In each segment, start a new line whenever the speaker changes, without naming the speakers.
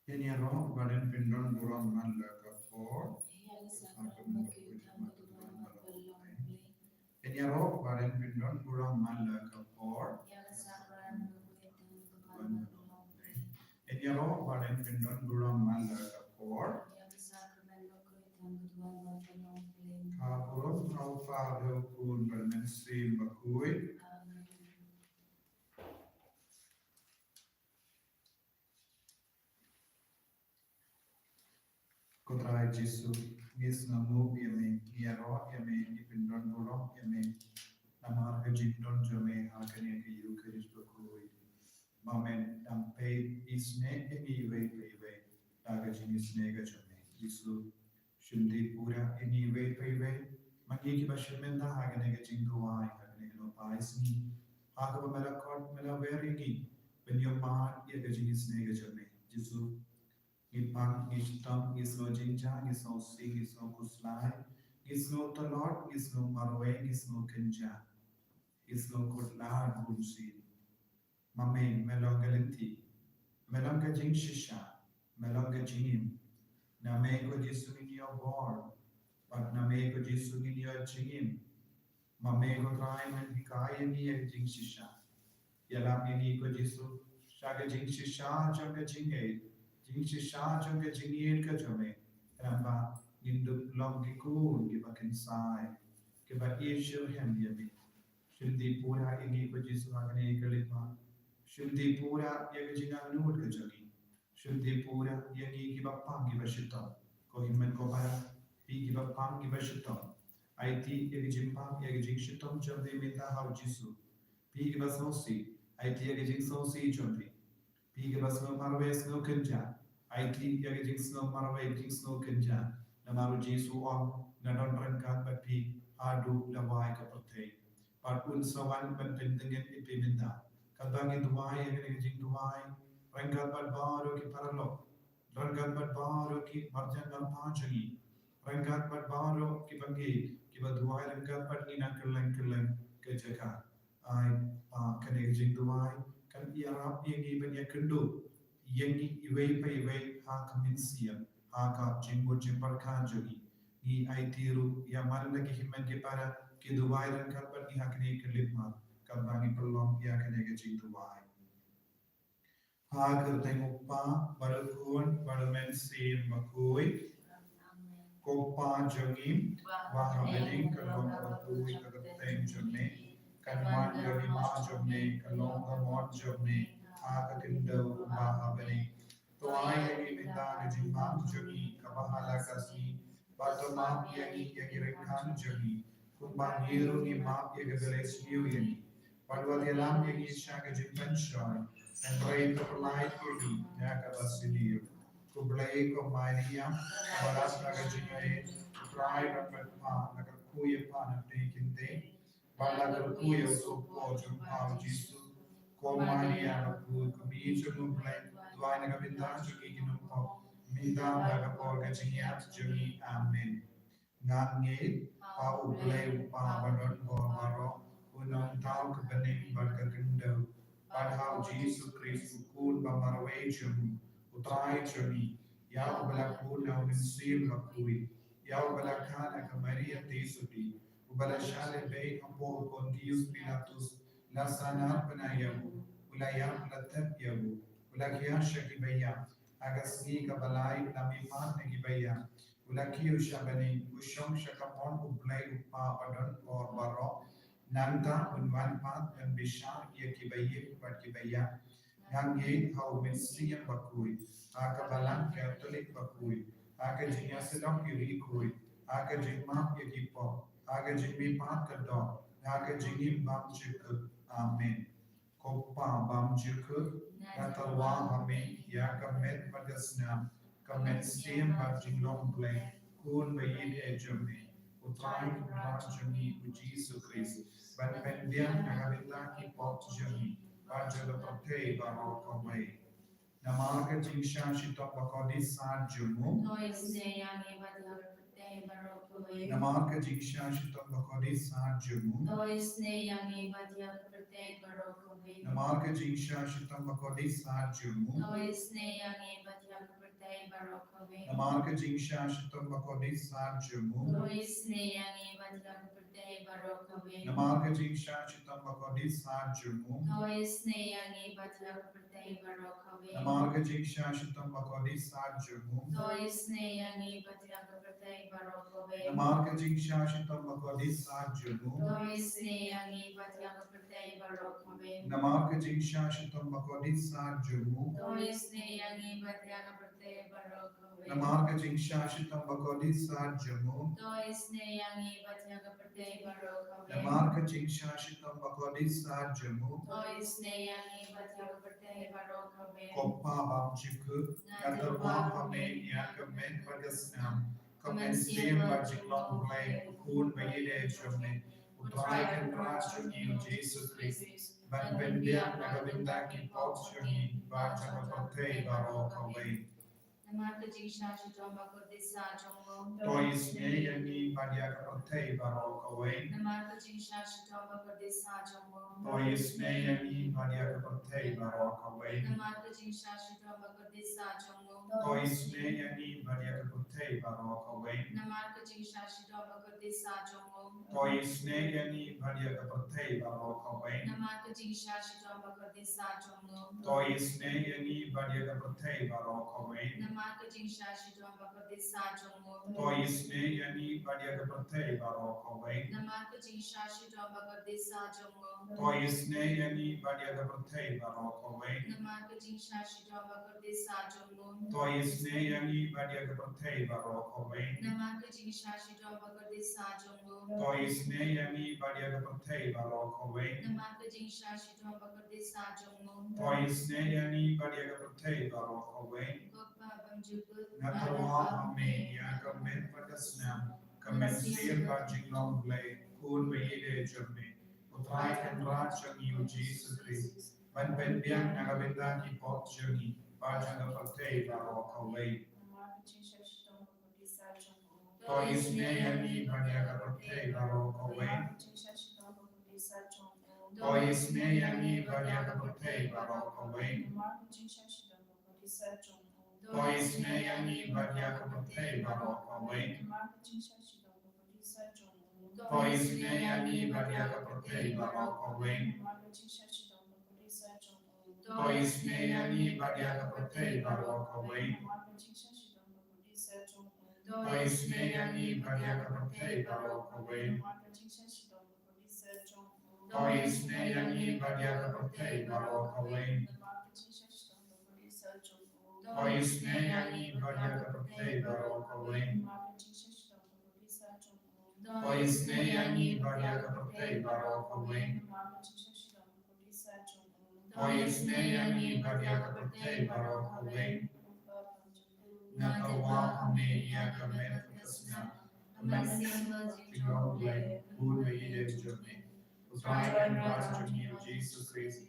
Kenya roh badan pindon buram man lekapor. Kenya roh badan pindon buram man lekapor. Kenya roh badan pindon buram man lekapor. Kapurum kau faham kun bermenstream bakui. Kotrai Jesu ngis namu yame niaro yame ipindon buram yame namar kejindon jame hakane ke yu keris bakui. Mamen dampe isne anyway paywe daga jingisynei ga jame Jesu shindi pura anyway paywe magi ki bashimenda hagane ga jingduai hagane ga no paisni haga ba mela veringi when your man ye ga jingisynei ga jame Jesu Gipang Gishtam Gisno Jinja Gisno Si Gisno Kuslai Gisno Talot Gisno Marwe Gisno Kenja Gisno Kutla Gunsi Mame Melongalinti Melonga Jing Shisha Melonga Jingim Name ko Jesu in your board but Name ko Jesu in your Jingim Mame ko try when Hikaya ni Jing Shisha Yalam ni ko Jesu Shaga Jing Shisha Janga Jinge Jingshisha Janga Jingir Kajame Ramba Nindu Long Giku Giba Kinsai Giba Ishil Hem Yami Shildi Pura Igi Pajisu Hagane Kalipa Shildi Pura Yagajina Nud Kajagi Shildi Pura Yagi Giba Pam Giba Shitam Kohiman Kobara Pi Giba Pam Giba Shitam IT Yagajimpa Yagajing Shitam Jambi Mita How Jisu Pi Giba Sosi IT Yagajing Sosi Jambi Piga snow marwe snow kenja. I think yagajing snow marwe jing snow kenja. Namaru jesu on nadon rangkat but pi adu lawai kapate. But un sawan but tendingen ipiminda. Kabangi duwai yagajing duwai. Rangkat but baro ki paralo. Rangkat but baro ki marjan panjagi. Rangkat but baro ki bangi. Kiba duwai rangkat but nina kerleng kejaka. I kanegajing duwai. Kan iarap yengi banya kendu yengi iwei pa iwei ha kaminsiam ha ka jimbo jimpar kanjogi ni aitiru ya marna ki himmen ke para ki duwai ran kar par ni hakne ke lipma kabani perlom ya kane ke jing duwai ha kar tenguppa barukun barumen sim makui kopa jogim wa habening kalom bakui kagateng jone Kanwan Yoni Ma Jomne, Kalonga Mon Jomne, Aka Kindo Mahabani, Toai Yagi Minda Jimbang Jogi, Kabahala Kasni, Batama Yagi Yagirekan Jogi, Kumban Yiru ni Map Yagales Yuni, Padwadialam Yagi Shaka Jimpenshon, and Ray Kapalai Yagi, Yakabasiliu, Kublai Komania, Barasta Gajinae, Pride of Pa, Nakakuya Pan of Taking Day. Palagarkuya sopo jumpau jisu komania baku kubicho numple tuana kapinta juki ginumpo minta daga porga jingiat jumi amen ngange pa uble pa badon boro unong tau kebening barga gendo padhau jisu kristu kun bamarwe jumi utrai jumi ya ubalaku na minsil bakui ya ubalakana kamaria tesudi Ubalashale Bay Ambo Pontius Pilatus Lasana Panayabu Ulayam Latab Yabu Ulakia Shakibaya Agasni Kabalai Namipan Nagibaya Ulaki Ushabani Ushong Shakapon Ublay Upa Padon or Baro Nanta Unwan Pat and Bishar Yakibaye Patkibaya Yangi How Minsian Bakui Akabalan Catholic Bakui Akajiasidam Yurikui Akajima Yakipo Aga jingmi pat kadon, aga jingim bam jikut, amen. Kopa bam jikut, natalwa hame, ya kamet bagasnam, kamet stiem bam jinglong bleng, kun bayin ejome, utrai kumran jami uji sukris, ban pendian nagabita ki pot jami, bajala pate baro kawai. Namaga jingsha shita pakodi sa jumu, Namarka Jingsha Shitam Bakodi Sajumu. Namarka Jingsha Shitam Bakodi Sajumu. Namarka Jingsha Shitam Bakodi Sajumu. Namarka Jingsha Shitam Bakodi Sajumu. Namarka Jingsha Shitam Bakodi Sajumu. Namarka Jingsha Shitam Bakodi Sajumu. Namarka Jingsha Shitam Bakodi Sajumu. Namarka Jingsha Shitam Bakodi Sajumu. Namarka Jingsha Shitam Bakodi Sajumu. Koppa Bamchiku Natarwa Hame Yakamen Pagasnam Commencem Bajinglong-blei Kun Bayide Jome Utraikan Rajuni Jesus Christ Ban Bendiam Nagavindaki Popjuni Bajagapate Barokaway Toisne Yani Badiakapate Barokaway Toisne Yani Badiakapate Barokaway Toisne Yani Badiakapate Barokaway Toisne Yani Badiakapate Barokaway Toisne Yani Badiakapate Barokaway Toisne Yani Badiakapate Barokaway Toisne Yani Badiakapate Barokaway Toisne Yani Badiakapate Barokaway Toisne Yani Badiakapate Barokaway Toisne Yani Badiakapate Barokaway Natarwa Hame Yakamen Pagasnam Commencem Bajinglong-blei Kun Bayide Jome Utraikan Rajuni Jesus Christ Ban Bendiam Nagavindaki Popjuni Bajagapate Barokaway Toisne Yani Badiakapate Barokaway Toisne Yani Badiakapate Barokaway Toisne Yani Badiakapate Barokaway Toisne Yani Badiakapate Barokaway Toisne Yani Badiakapate Barokaway Toisne Yani Badiakapate Barokaway Toisne Yani Badiakapate Barokaway Toisne Yani Badiakapate Barokaway Toisne Yani Badiakapate Barokaway Toisne Yani Badiakapate Barokaway Natarwa Hame Yakamen Pagasnam Commencem Bajinglong-blei Kun Bayide Jome Utraikan Rajuni Jesus Christ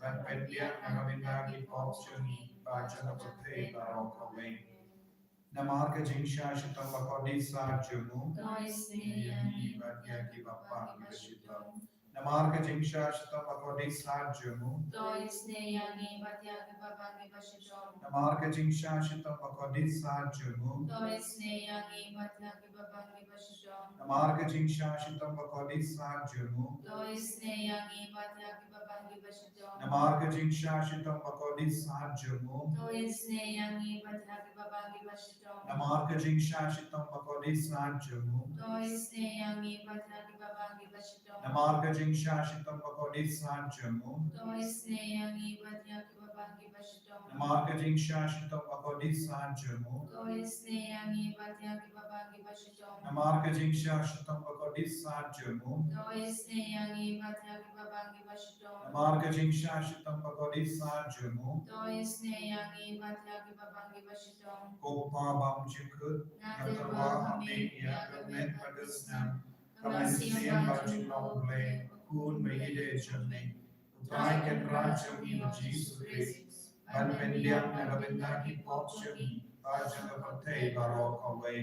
Ban Bendiam Nagavindaki Popjuni Bajagapate Barokaway Namarka Jingsha Shitam Bakodi Sajumu Yani Badyaki Bappa Vivashitam Namarka Jingsha Shitam Bakodi Sajumu Namarka Jingsha Shitam Bakodi Sajumu Namarka Jingsha Shitam Bakodi Sajumu Namarka Jingsha Shitam Bakodi Sajumu Namarka Jingsha Shitam Bakodi Sajumu Namarka Jingsha Shitam Bakodi Sajumu Namarka Jingsha Shitam Bakodi Sajumu Namarka Jingsha Shitam Bakodi Sajumu Namarka Jingsha Shitam Bakodi Sajumu Koppa Bamchiku Natarwa Hame Yakamen Pagasnam Commencem Bajinglong-blei Kun Bayide Jome Utraikan Rajuni Jesus Christ Ban Bendiam Nagavindaki Popjuni Bajagapate Barokaway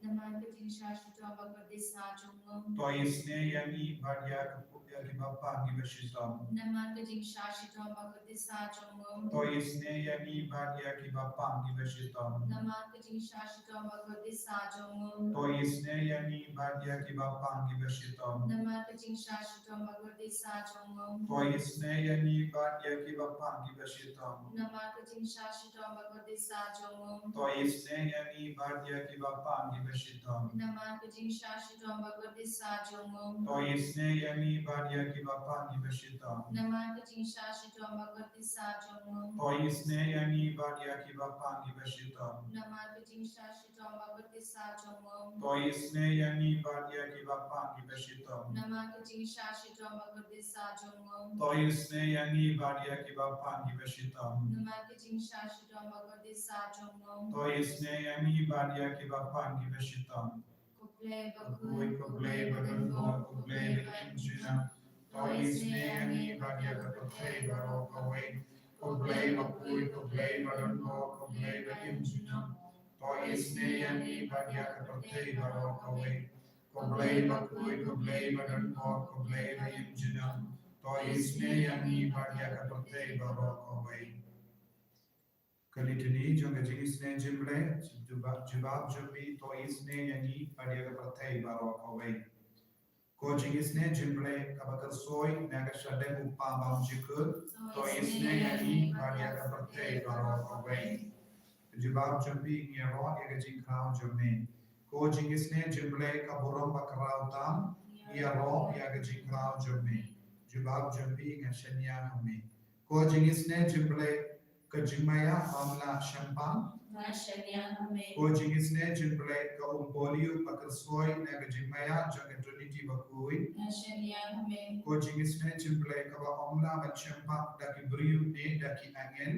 Naman ka jing shashito bagwate sajong.
Toisne yani Badia Kaputya Ribapa Gibashitam.
Naman ka jing shashito bagwate sajong.
Toisne yani Badia Kibapa Gibashitam.
Naman ka jing shashito bagwate sajong.
Toisne yani Badia Kibapa Gibashitam.
Naman ka jing shashito bagwate sajong.
Toisne yani Badia Kibapa Gibashitam.
Naman ka jing shashito bagwate sajong.
Toisne yani Badia Kibapa Gibashitam.
Naman ka jing shashito bagwate sajong.
Toisne yani Badia Kibapa Gibashitam.
Naman ka jing shashito bagwate sajong.
Toisne yani Badia Kibapa Gibashitam.
Naman ka jing shashito bagwate sajong.
Toisne yani Badia Kibapa Gibashitam.
Naman ka jing shashito bagwate sajong.
Toisne yani Badia Kibapa Gibashitam.
Naman ka jing shashito bagwate sajong.
Toisne yani Badia Kibapa Gibashitam.
Kuble
Bakui
bakui
kuble badanbo kuble injina. Toisne yani Badia Kapate Barokawe. Kuble bakui kuble badanbo kuble injina. Toisne yani Badia Kapate Barokawe. Kuble bakui kuble badanbo kuble injina. Toisne yani Badia Kapate Barokawe. Kalitini jonga Jingisynei-blei jubab jumbi toisne yani Badia Kapate Barokawe. Ko Jingisynei-blei kabakar soy naga shade uppa bam jikut toisne yani Badia Kapate Barokawe. Jubab jumbi ngero ega jingkrao jumbi. Ko Jingisynei-blei kaburam bakrao tam ngero ega jingkrao jumbi. Jubab jumbi ngashanya humi. Ko Jingisynei-blei Kajimaya Amla Shampang, Ko Jingisynei-blei ka Umboliu Pakarsoy na Kajimaya Janga Trinity Bakui, Ko Jingisynei-blei ka Amla Shampang daki Briu ne daki Angin,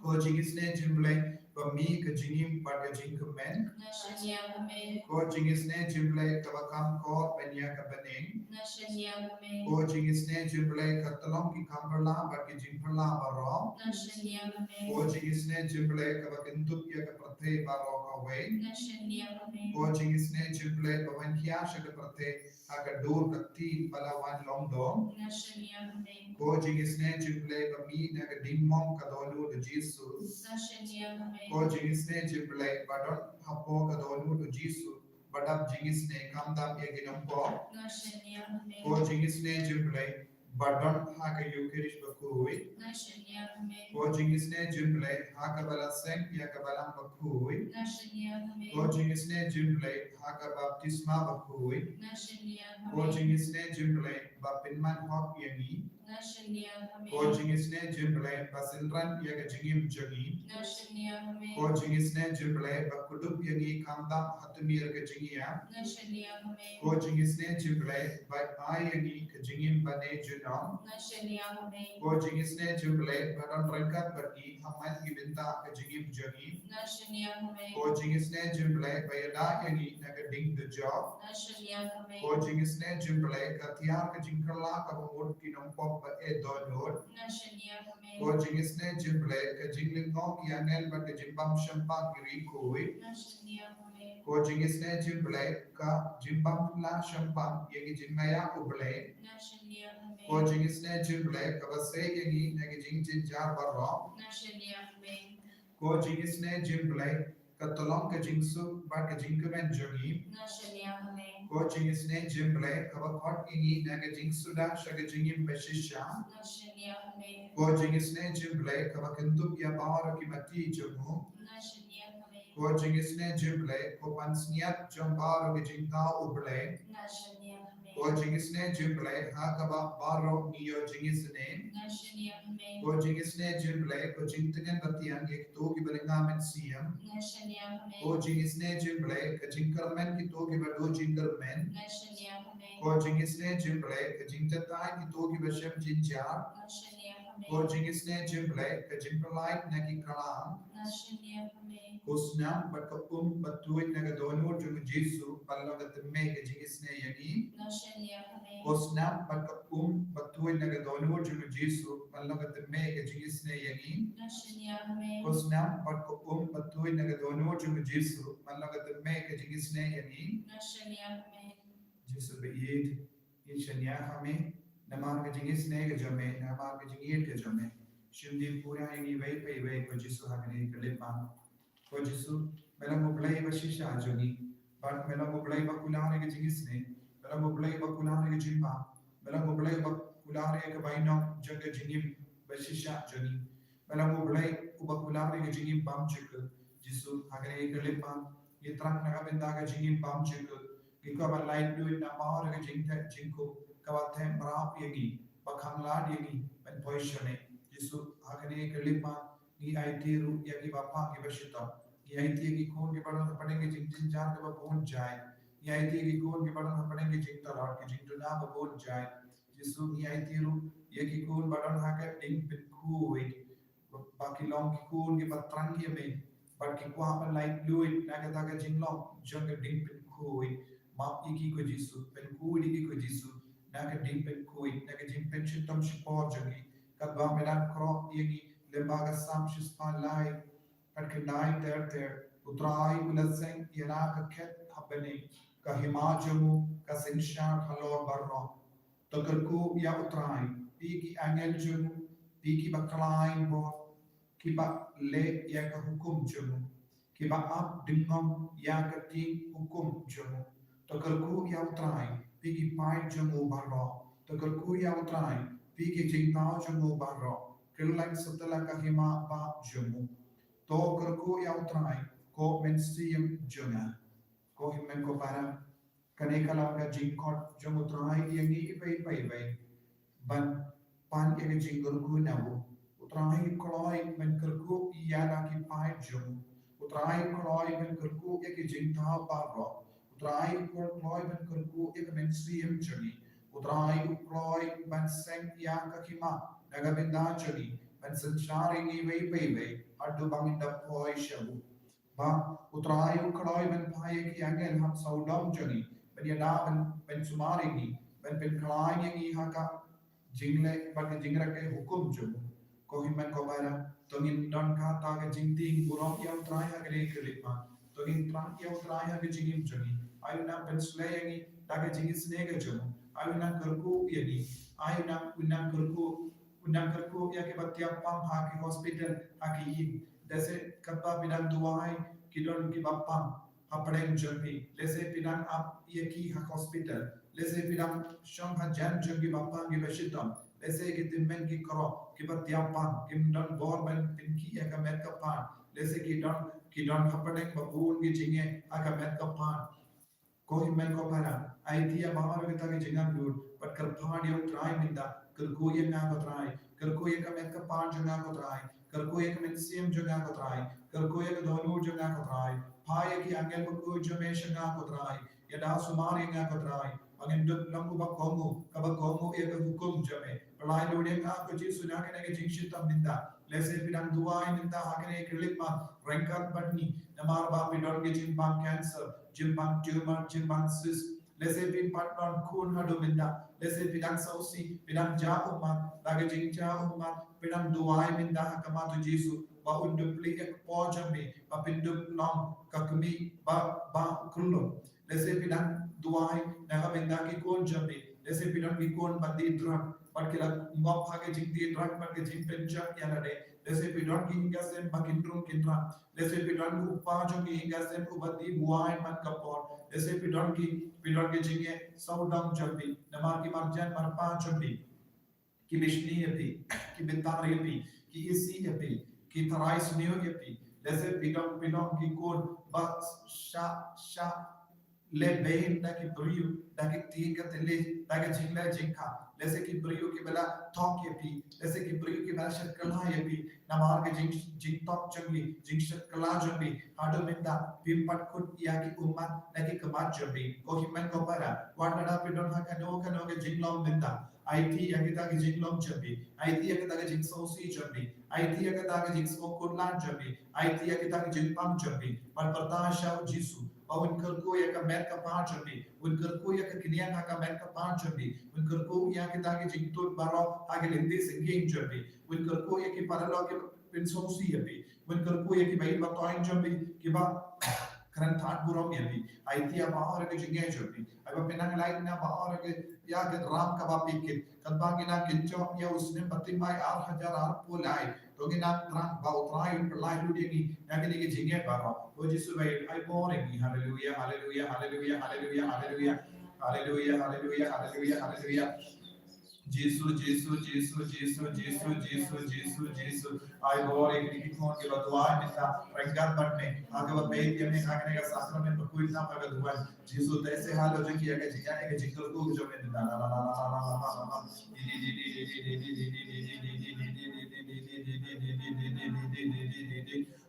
Ko Jingisynei-blei Pami Kajingim Pada Jingkumen, Ko Jingisynei-blei ka Bakam Ko Penya Kapaning, Ko Jingisynei-blei ka Talong ki Kamperla Baki Jingperla Barong, Ko Jingisynei-blei ka Bakintup ya ka Prate Barong Away, Ko Jingisynei-blei ka Wankia Sha ka Prate Haka Dur Kakti Palawan Longdong, Ko Jingisynei-blei ka Mi na ka Dingmong ka Dolu de Jisu, Ko Jingisynei-blei Badon Hapo ka Dolu de Jisu, Badab Jingisynei Kamdam ya Ginompo, Ko Jingisynei-blei Badon Haka Yukirish Bakui, Ko Jingisynei-blei Haka Balaseng ya ka Balang Bakui, Ko Jingisynei-blei Haka Baptisma Bakui, Ko Jingisynei-blei Bapinman Hok Yangi, Ko Jingisynei-blei Basilran ya ka Jingim Jogi, Ko Jingisynei-blei Bakudup Yangi Kamdam Hatumir ka Jingia, Ko Jingisynei-blei Ai Yangi ka Jingim Bane Junong, Ko Jingisynei-blei Badon Rangkat Bagi Haman Gibinta ka Jingim Jogi, Ko Jingisynei-blei Bayada Yangi na ka Ding the Job, Ko Jingisynei-blei ka Tiar ka Jingkerla ka Bamur Kinompok ba Edonod, Ko Jingisynei-blei ka Jinglingong Yanel ba ka Jimbam Shampang Girikui, Ko Jingisynei-blei ka Jimbam La Shampang Yangi Jingmaya Ublei, Ko Jingisynei-blei ka Basay Yangi na ka Jingjinjar Barong, Ko Jingisynei-blei ka Tolong ka Jingsuk ba ka Jingkumen Jogi, Ko Jingisynei-blei ka Bakot Yangi na ka Jingsuda Sha ka Jingim Bashisha, Ko Jingisynei-blei ka Bakintup ya Bawar ki Mati Jomu, Ko Jingisynei-blei ko Pansniat Jambar ka Jingta Ublei, Ko Jingisynei-blei ha ka Baro Niyo Jingisynei, Ko Jingisynei-blei ko Jingtengan Batian Yekto ki Balingamen Siyam, Ko Jingisynei-blei ka Jingkarmen ki to ki Bado Jingkarmen, Ko Jingisynei-blei ka Jingtatai ki to ki Bashem Jinjar, Ko Jingisynei-blei ke Jingisynei nagi kalam.
Nashania Hame.
Kusnam bat ka batuit naga donor jung Jesu palaga temme ke Jingisynei yagi.
Nashania Hame.
Kusnam bat ka batuit naga donor jung Jesu palaga temme ke Jingisynei yagi.
Nashania Hame.
Kusnam bat ka batuit naga donor jung Jesu palaga temme ke Jingisynei yagi.
Nashania Hame.
Jesu beid Shania hame namar ke Jingisynei ke jame namar ke Jingit ke jame shimdi pura ini wei pei wei ko Jesu hagane kalipa ko Jesu melang blai ba shisha joni but melang blai ba kulare ke Jingisynei melang blai ba kulare ke jimba melang blai ba kulare ke baino jaga jingim ba shisha joni melang blai ba kulare ke jingim bam chik Jesu hagane kalipa yitrak naga benda ke jingim bam chik Giko ba light do na mahor ke jingko kawa them brap yagi bakang lad yagi ben poishone Jesu hagane kelima ni IT ru yagi bapa ke bashita ni IT ki kon ke badan padenge jing jar ke ba pon jai ni IT ki kon ke badan padenge jing ta lord ke jing to na ba pon jai Jesu ni IT ru yagi kon badan ha ke ding pit khu baki long ki kon ke batrang ke me but ki kwa ba light do it na ke ta ke jing long jang ke ding pit khu Map iki ko Jesu, pen kui iki ko Jesu, naga ding pen kui, naga jing pen shitam shipor jangi, kagwa medan krok yagi, lembaga sam shispan lai, pat kenai ter, utrai ulaseng yana ka ket happening, ka himajamu, ka sinshan halor barro, tokalku ya utrai, piki angel jamu, piki baklain bo, kiba le ya ka hukum jamu, kiba ap dingom ya ka ting hukum jamu, Tokalku ya utrai, pigi pai jamu barro. Tokalku ya utrai, pigi jingtao jamu barro. Kirlang satala kahima ba jamu. Tokalku ya utrai, ko mensium juna. Ko himen ko para kanekala ka jingkot jamu utrai yangi ipai. Ban pan yang jingurku nabu. Utrai koloi menkerku iya ki pai jamu. Utrai koloi menkerku ya ki jingtao barro. Utrai ukloi ben kerku ik mensium jani. Utrai ukloi ben seng yang kakima naga benda jani. Ben sensyari ni wei adu bangin da poi shabu. Ba utrai ukloi ben paye ki angel ham saudam jani. Ben yada ben sumari ni ben klai ni haka jingle bagi jingra ke hukum jabu. Kohiman kobara tongin don ka ta ke jingting burong yang utrai hagre kelima. Tongin tran yang utrai hagre jingim jani. Ayuna penslayani daga Jingisynei ke jamu ayuna kerku yani ayuna unang kerku ya ke batiap pam ha ke hospital ha ke yin dese kappa bidang duai kidon ki bapam ha padeng jambi lese bidang ap ye ki ha hospital lese bidang sham ha jan jambi bapam ki bashitam lese ki timmen ki kro ki batiap pam kim don borben pinki ya ka met kapan lese ki don ha padeng babun ki jinge ha ka met kapan Ko himen ko para idea bahar kita ke jangan dur but kerpan yang try minta kerku yang na ko try kerku yang kamet ka pan jangan ko try kerku yang kamet sim jangan ko try kerku yang donu jangan ko try pai ki angel ko jame jangan ko try ya da sumar yang ko try angin duk lambu ba kongu ka ba kongu ya ko hukum jame pelai do yang ko ji suna ke ne jingshit tam minta lese pidang duai minta hakene klick ma rankat badni namar ba pidon ke jimbang cancer jimbang tumor jimbang cyst lese pin patron kun hadu minda lese pidang sausi pidang jauh ma lage jing jauh ma pidang duai minda hakama tu Jesu ba undupli ek po jambi ba pindup long kakmi ba kulum lese pidang duai naga minda ki kon jambi lese pidang ki kon bandi drug parkila ngop hage jing di drug parke jing penjak yana de lese pidang ki hingasem bakindrum kindra lese pidang upa jongi hingasem ubadi buai man kapor lese pidang ki jinge saudam jambi namar ki marjan marpa jambi ki bishni yapi ki bintar yapi ki isi yapi ki tarais neo yapi lese pidang ki kon ba sha le bein da ki brio da ki tiga tele da ki jingla jingka lese ki brio ki bela talk yapi lese ki brio ki bela shatkala yapi namar ke jing talk jangli jing shatkala jambi hadu minda pimpat kut ya ki umat da ki kamat jambi ko himen ko para wadada pidon ha kano ke jinglom minda IT yang kita ke jing lom jambi, IT yang kita ke jing sosi jambi, IT yang kita ke jing sokotlan jambi, IT yang kita ke jing pam jambi, pertasha Jisu, bahwa kerko yang ke mer ke pan jambi, kerko yang ke kinian ka mer ke pan jambi, kerko yang kita ke jing tut baro hage lindi singing jambi, kerko yang ke paralo ke pensosi jambi, kerko yang ke bayi batoin jambi, kiba keren tat buram jambi, IT yang bahar ke jingnya jambi, apa penang lain na bahar ke या के राम का बापी के कंबांगी ना किंचो या उसने बत्ती my 8,000 पुलाई तो कि ना त्रंग बाउत्राई प्रलाई लुडेगी या के लिए जिंगे बारो वो जिसु भाई आई बोरेगी hallelujah hallelujah hallelujah hallelujah hallelujah hallelujah hallelujah hallelujah hallelujah Jesus, Jesus, Jesus, Jesus, Jesus, Jesus, Jesus, Jesus. I bore a critic on the Badua in the Rangan Butne, Agava Bay, Yamaka Sacrament, Puina Pagaduan, Jesus, they say hello, Jackie, a jingle book,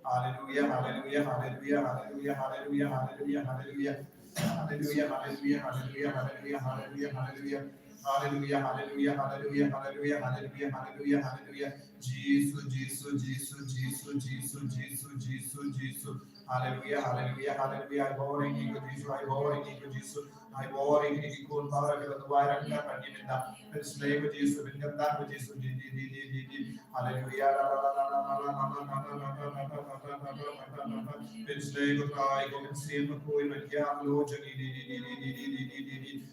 Hallelujah, hallelujah, hallelujah, hallelujah, hallelujah, hallelujah, hallelujah. Hallelujah, hallelujah, hallelujah, hallelujah, hallelujah, hallelujah. Hallelujah, hallelujah, hallelujah, hallelujah, hallelujah, hallelujah, hallelujah. Jesus, Jesus, Jesus, Jesus, Jesus, Jesus, Jesus, Jesus. Hallelujah, hallelujah, hallelujah. I bore in you, Jesus. I bore in you, Jesus. I bore in you, cool power of the wire and cut and give it up. Let's slave with Jesus, with that with Jesus. Hallelujah. Let's slave with I go and see the coin with Yahoo.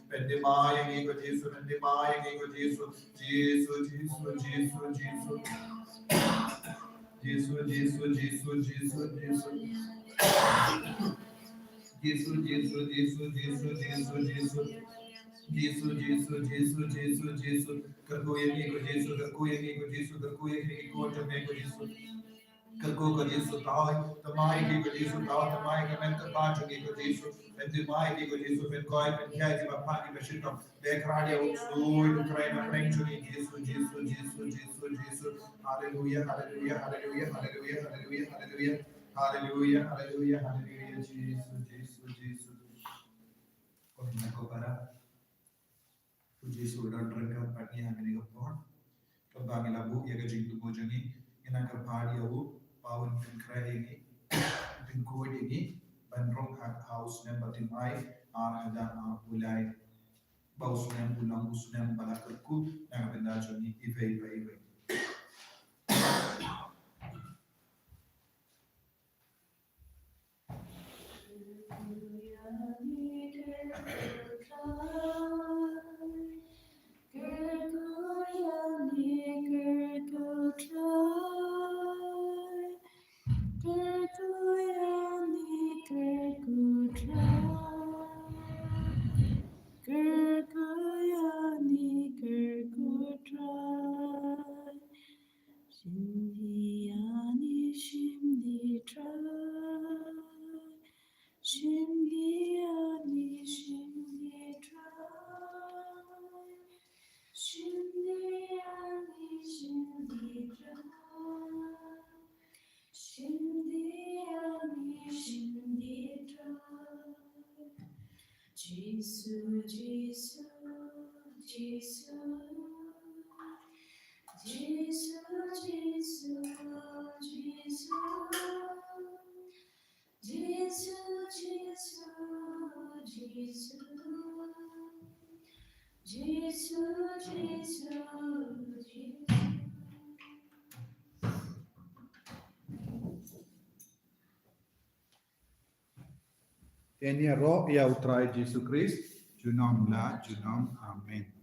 Pendemaya ego Jesus, pendemaya ego Jesus, Jesus, Jesus, Jesus, Jesus. Jesus, Jesus, Jesus, Jesus, Jesus. Jesus, Jesus, Jesus, Jesus, Jesus, Jesus. Jesus, Jesus, Jesus, Jesus, Jesus. Kerkoya ego Jesus, kerkoya ego Jesus, kerkoya ego Jesus. Kerko ko Jesus tao, tamai ki ko Jesus tao, tamai ka men ta pa ki ko Jesus, and the mai ki ko Jesus pen koi pen kya ji ba pa ki bashito, de kradia utsui du kraina prenchu ni Jesus, Jesus, Jesus, Jesus, Jesus. Hallelujah, hallelujah, hallelujah, hallelujah, hallelujah, hallelujah. Hallelujah, hallelujah, hallelujah, Jesus, Jesus, Jesus. Kau nak kau para, puji sudah terangkat pagi yang ini kau Kabagi labu ya gajing tu bojani ina kapadi awu pawon pinkrai ini pinkoi ini bandrong house nem batimai hadan pulai baus nem pulang usnem balakerku yang benda joni ive
Jesus, Jesus, Jesus, Jesus, Jesus, Jesus, Jesus, Jesus, Jesus, Jesus, Jesus.
Enia ro ya utrai Jesus Christ, junom la junom amen.